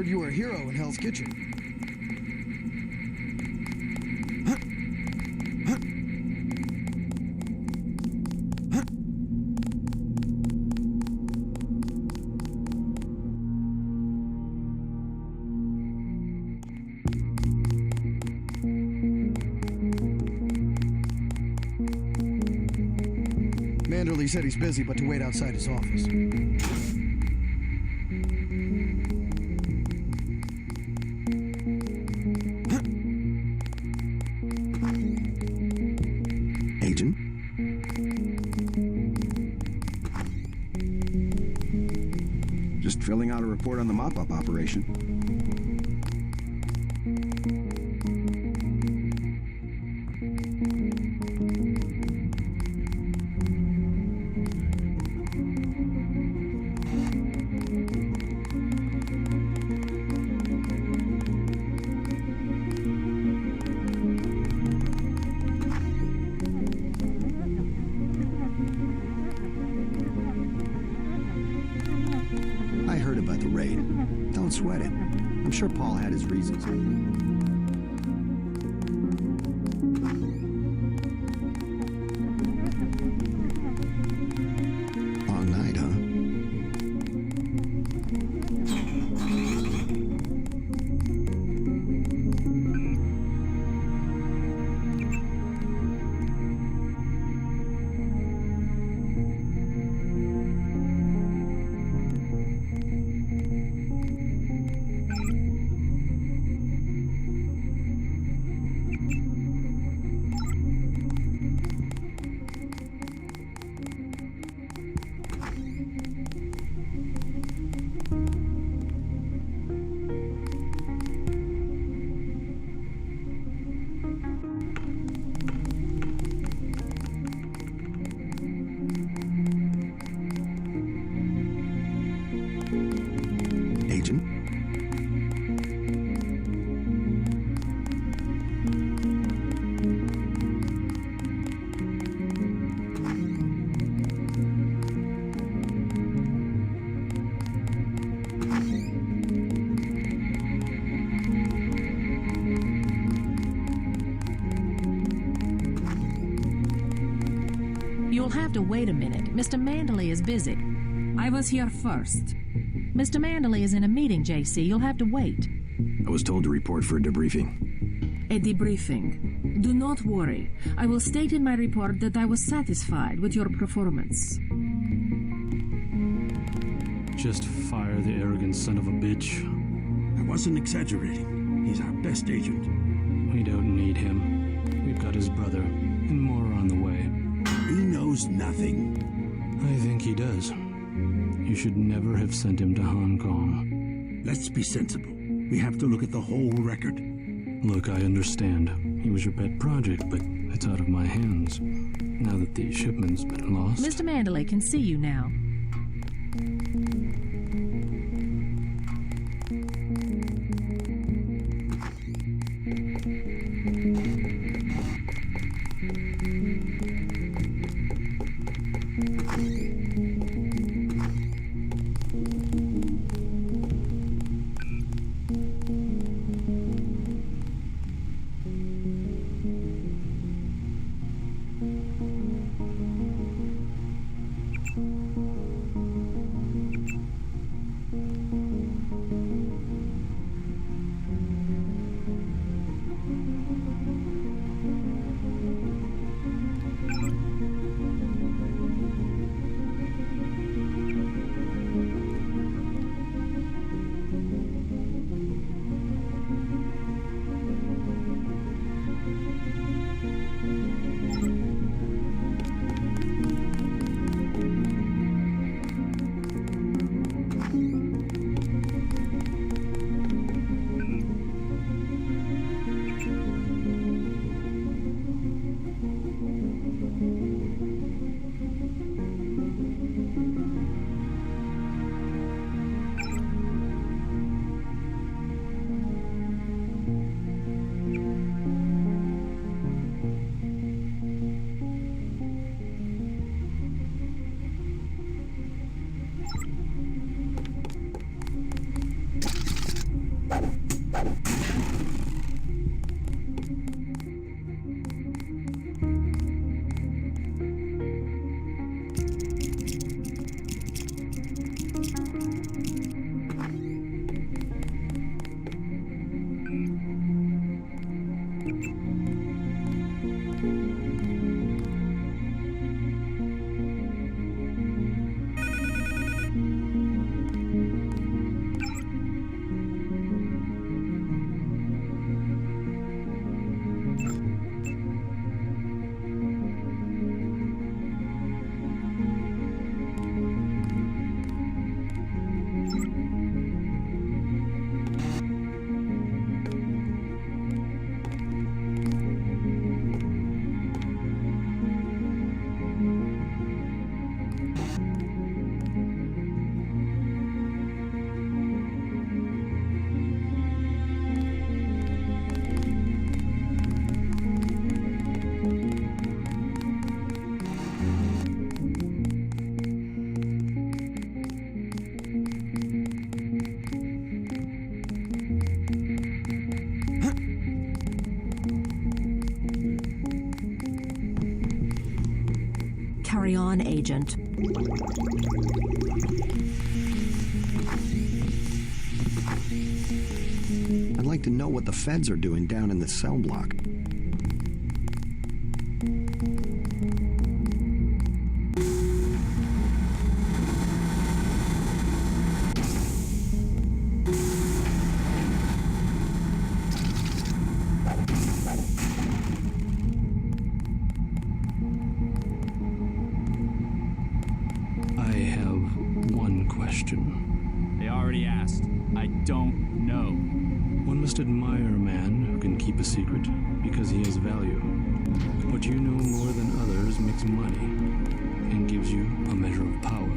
Heard you were a hero in Hell's Kitchen. Huh? Huh? Huh? Manderley said he's busy, but to wait outside his office. Agent? Just filling out a report on the mop-up operation. I heard about the raid. Don't sweat it. I'm sure Paul had his reasons. Long night, huh? Agent? You'll have to wait a minute. Mr. Manderley is busy. I was here first. Mr. Manderley is in a meeting, JC. You'll have to wait. I was told to report for a debriefing. A debriefing. Do not worry. I will state in my report that I was satisfied with your performance. Just fire the arrogant son of a bitch. I wasn't exaggerating. He's our best agent. We don't need him. We've got his brother, and more are on the way. He knows nothing. I think he does. You should never have sent him to Hong Kong. Let's be sensible. We have to look at the whole record. Look, I understand. He was your pet project, but it's out of my hands. Now that the shipment's been lost. Mr. Manderley can see you now. Carry on, Agent. I'd like to know what the feds are doing down in the cell block. I have one question. They already asked. I don't know. One must admire a man who can keep a secret because he has value. What you know more than others makes money and gives you a measure of power.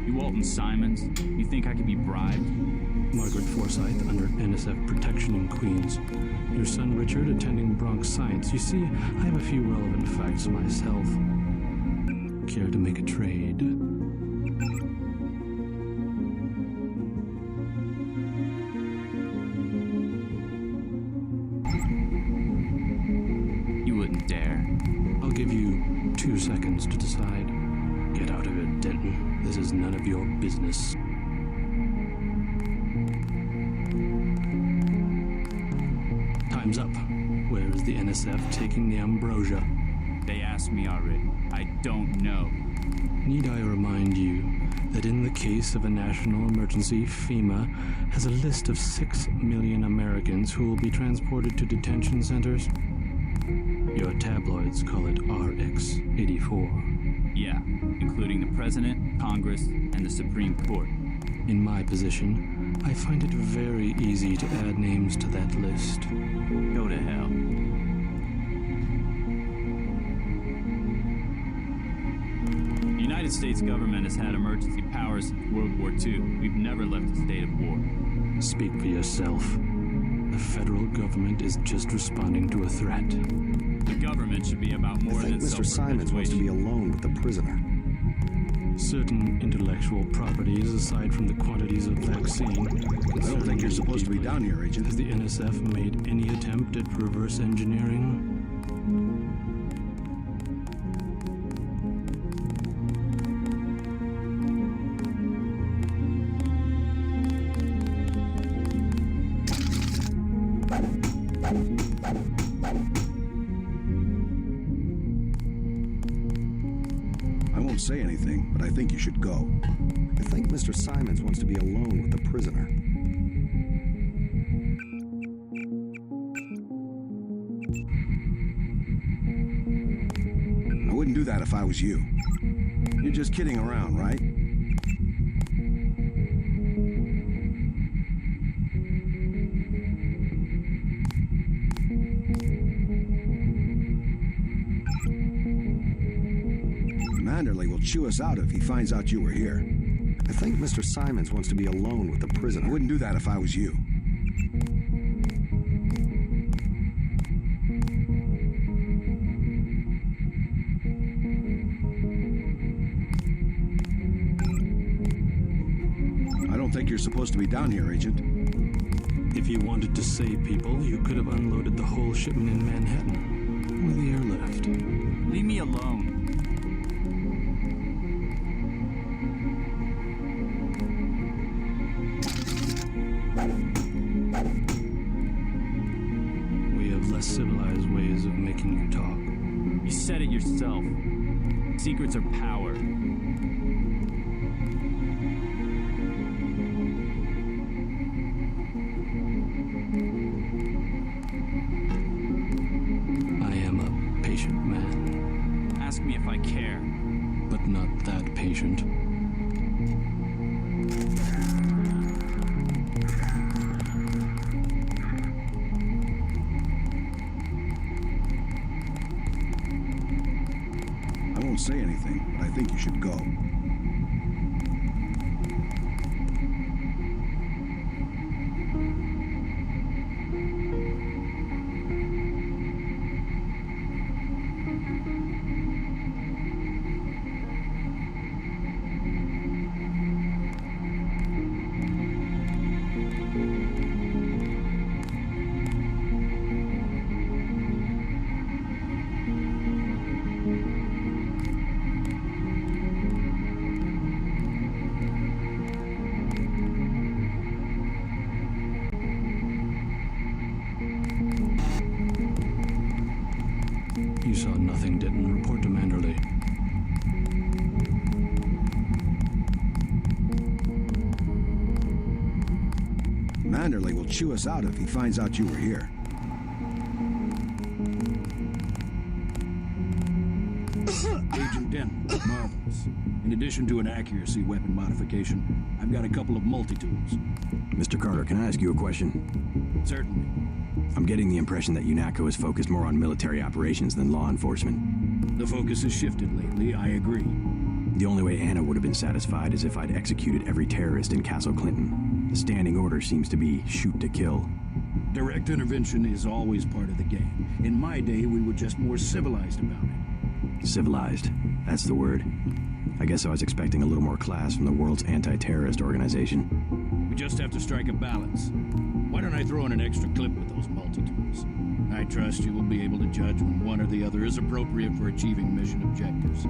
You Walton Simons, you think I could be bribed? Margaret Forsyth under NSF protection in Queens. Your son Richard attending Bronx Science. You see, I have a few relevant facts myself. Care to make a trade? You wouldn't dare. I'll give you 2 seconds to decide. Get out of it, Denton. This is none of your business. Time's up. Where is the NSF taking the ambrosia? They asked me already. I don't know. Need I remind you that in the case of a national emergency, FEMA has a list of 6 million Americans who will be transported to detention centers? Your tabloids call it RX-84. Yeah, including the President, Congress, and the Supreme Court. In my position, I find it very easy to add names to that list. Go to hell. The United States government has had emergency powers since World War II. We've never left a state of war. Speak for yourself. The federal government is just responding to a threat. The government should be about more I think than Mr. Simons wants to be alone with the prisoner. Certain intellectual properties, aside from the quantities of vaccine... I don't think you're supposed to be down here, Agent. Has the NSF made any attempt at reverse engineering? I won't say anything, but I think you should go. I think Mr. Simons wants to be alone with the prisoner. I wouldn't do that if I was you. You're just kidding around, right? Manderley will chew us out if he finds out you were here. I think Mr. Simons wants to be alone with the I prisoner. wouldn't do that if I was you. I don't think you're supposed to be down here, Agent. If you wanted to save people, you could have unloaded the whole shipment in Manhattan. Or the airlift. Leave me alone. We have less civilized ways of making you talk. You said it yourself. Secrets are power. I am a patient man, Ask me if I care. but not that patient. I won't say anything, but I think you should go. you saw nothing, Denton, report to Manderley. Manderley will chew us out if he finds out you were here. Agent Denton, marvelous. In addition to an accuracy weapon modification, I've got a couple of multi-tools. Mr. Carter, can I ask you a question? Certainly. I'm getting the impression that Unatco is focused more on military operations than law enforcement. The focus has shifted lately, I agree. The only way Anna would have been satisfied is if I'd executed every terrorist in Castle Clinton. The standing order seems to be shoot to kill. Direct intervention is always part of the game. In my day, we were just more civilized about it. Civilized. That's the word. I guess I was expecting a little more class from the world's anti-terrorist organization. We just have to strike a balance. Why don't I throw in an extra clip with those multi-tools? I trust you will be able to judge when one or the other is appropriate for achieving mission objectives.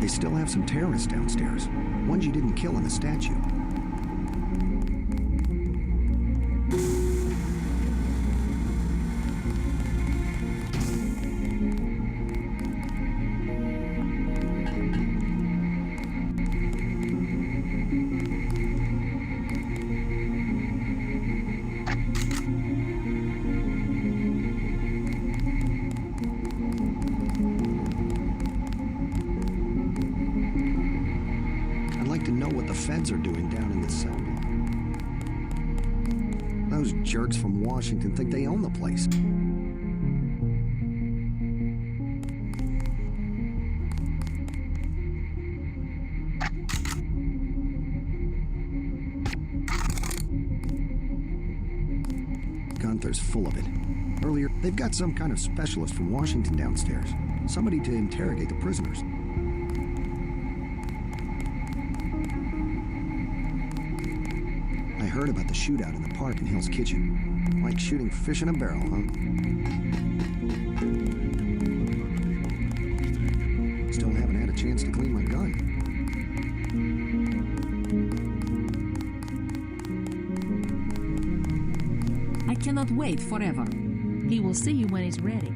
They still have some terrorists downstairs. Ones you didn't kill in the statue. To know what the feds are doing down in the cell block. Those jerks from Washington think they own the place. Gunther's full of it. Earlier, they've got some kind of specialist from Washington downstairs. Somebody to interrogate the prisoners. I heard about the shootout in the park in Hell's Kitchen. Like shooting fish in a barrel, huh? Still haven't had a chance to clean my gun. I cannot wait forever. He will see you when he's ready.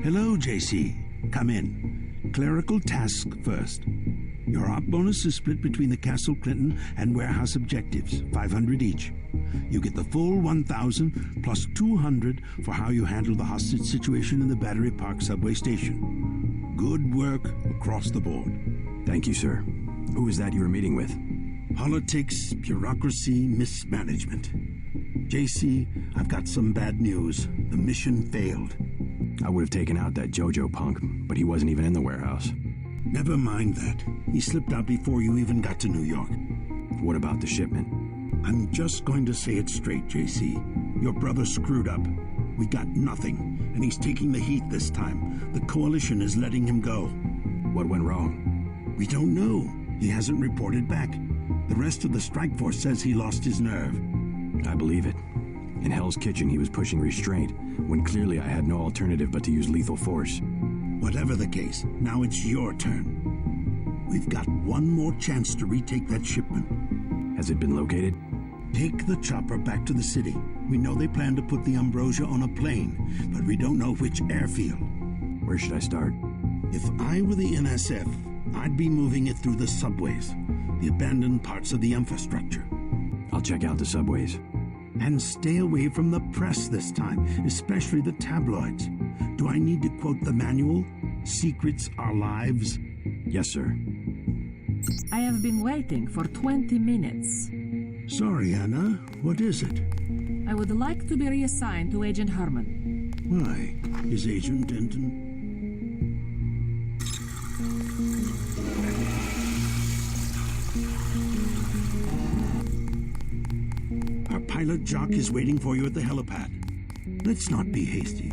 Hello, JC. Come in. Clerical task first. Your op bonus is split between the Castle Clinton and warehouse objectives, 500 each. You get the full 1,000 plus 200 for how you handle the hostage situation in the Battery Park subway station. Good work across the board. Thank you, sir. Who was that you were meeting with? Politics, bureaucracy, mismanagement. JC, I've got some bad news. The mission failed. I would have taken out that JoJo punk, but he wasn't even in the warehouse. Never mind that. He slipped out before you even got to New York. What about the shipment? I'm just going to say it straight, JC. Your brother screwed up. We got nothing, and he's taking the heat this time. The coalition is letting him go. What went wrong? We don't know. He hasn't reported back. The rest of the strike force says he lost his nerve. I believe it. In Hell's Kitchen, he was pushing restraint, when clearly I had no alternative but to use lethal force. Whatever the case, now it's your turn. We've got one more chance to retake that shipment. Has it been located? Take the chopper back to the city. We know they plan to put the Ambrosia on a plane, but we don't know which airfield. Where should I start? If I were the NSF, I'd be moving it through the subways, the abandoned parts of the infrastructure. I'll check out the subways. And stay away from the press this time, especially the tabloids. Do I need to quote the manual? Secrets are lives? Yes, sir. I have been waiting for 20 minutes. Sorry, Anna. What is it? I would like to be reassigned to Agent Herman. Why? Is Agent Denton... pilot Jock is waiting for you at the helipad. Let's not be hasty.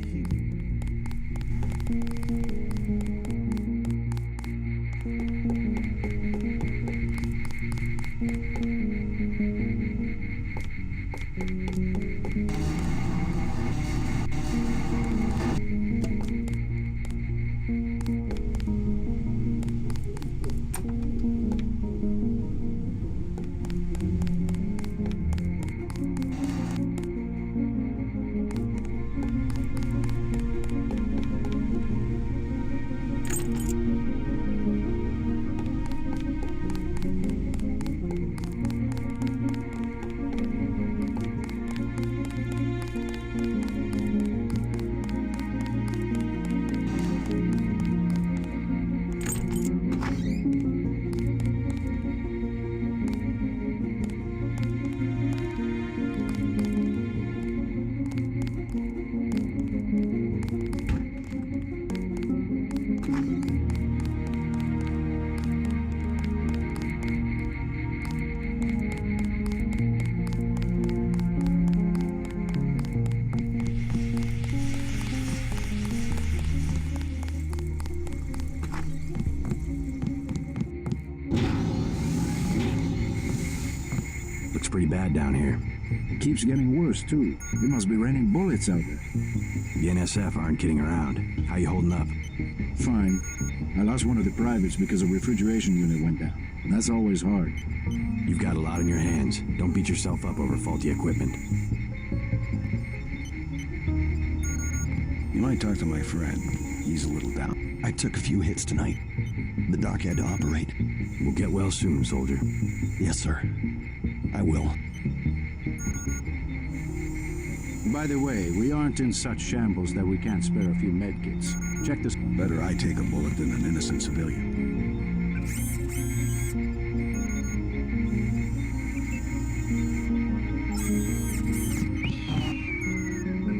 Looks pretty bad down here. It keeps getting worse, too. They must be raining bullets out there. The NSF aren't kidding around. How you holding up? Fine. I lost one of the privates because a refrigeration unit went down. That's always hard. You've got a lot on your hands. Don't beat yourself up over faulty equipment. You might talk to my friend. He's a little down. I took a few hits tonight. The doc had to operate. We'll get well soon, soldier. Yes, sir. I will. By the way, we aren't in such shambles that we can't spare a few medkits. Check this. Better I take a bullet than an innocent civilian.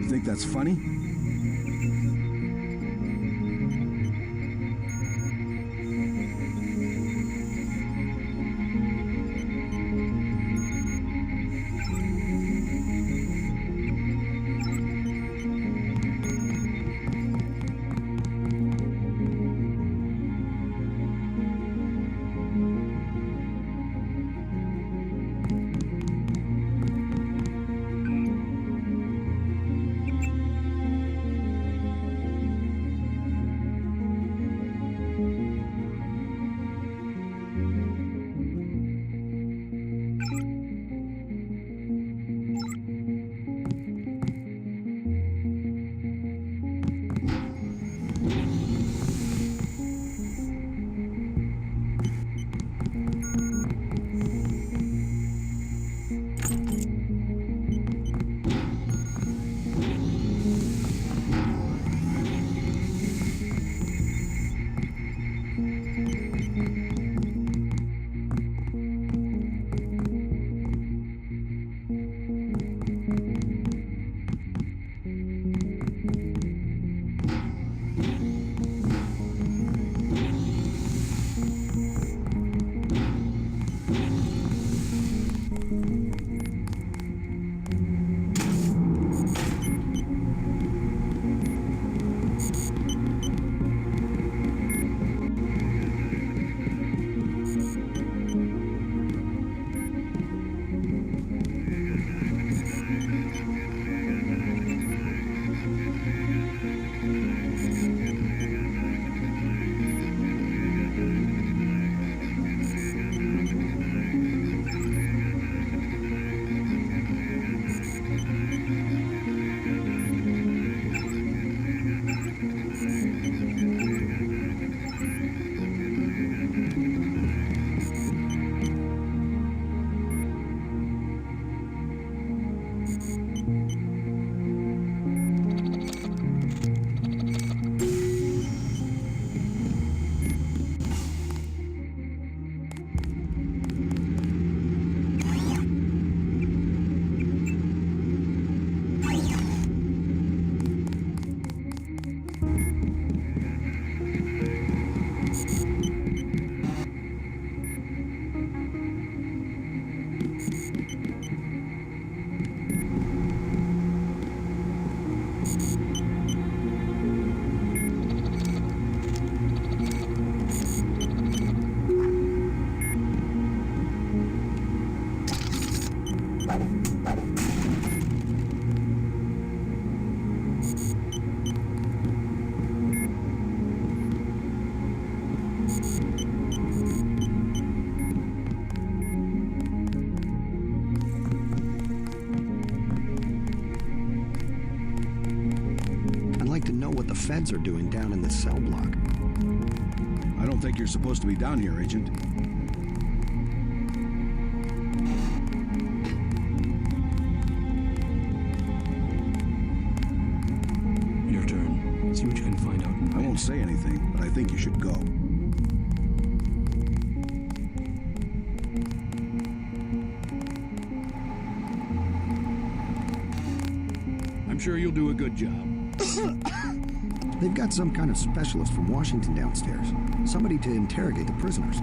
You think that's funny? feds are doing down in the cell block. I don't think you're supposed to be down here, Agent. Your turn. See what you can find out. I won't say anything, but I think you should go. I'm sure you'll do a good job. They've got some kind of specialist from Washington downstairs. Somebody to interrogate the prisoners.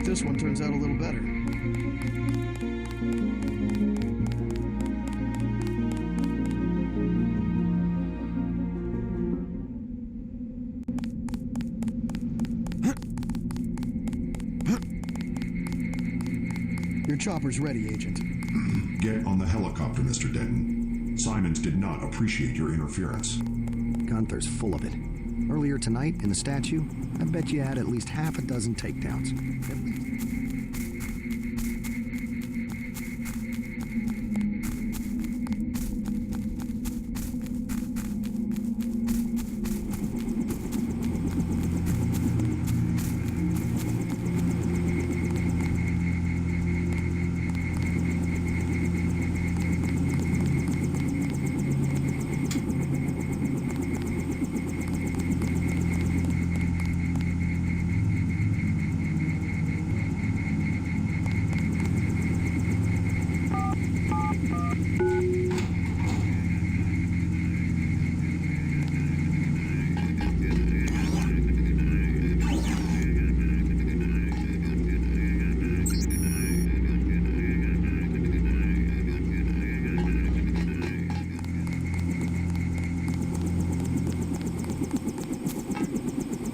This one turns out a little better. Your chopper's ready, Agent. Get on the helicopter, Mr. Denton. Simons did not appreciate your interference. Gunther's full of it. Earlier tonight, in the statue, I bet you had at least half a dozen takedowns.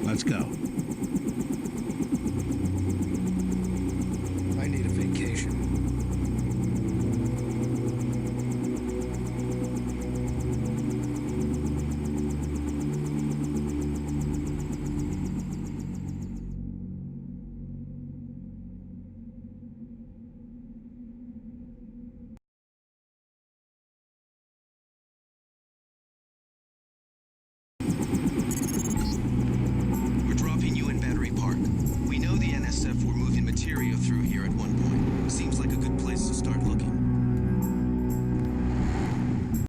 Let's go. I need a vacation. We're dropping you in Battery Park. We know the NSF were moving material through here at one point.